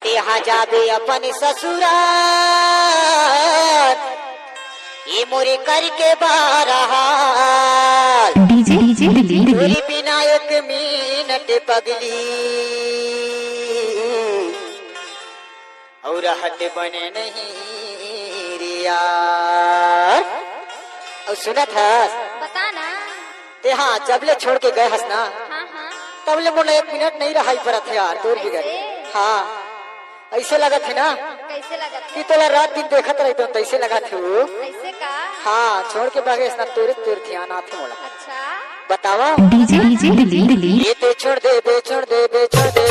तेहा जाबे अपन ससुराल ये मोरे करके बारहाल डीजे डीजे तोरी बिना एक मिनट पगली और हट बने नहीं रे यार। और सुनत हस बता ना। ते हाँ जबले छोड़ के गए हस ना हाँ हाँ तबले मोला एक मिनट नहीं रहा परत है यार तोर बिगड़। हाँ ऐसे लगत है ना कैसे लगा कि तोला रात दिन देखत रही तो ऐसे लगा थे वो। कैसे का। हाँ छोड़ के भागे इतना तोरे तीर्थ आना थे मोला। अच्छा बतावा डीजे डीजे ये तो छोड़ दे बे छोड़ दे बे छोड़ दे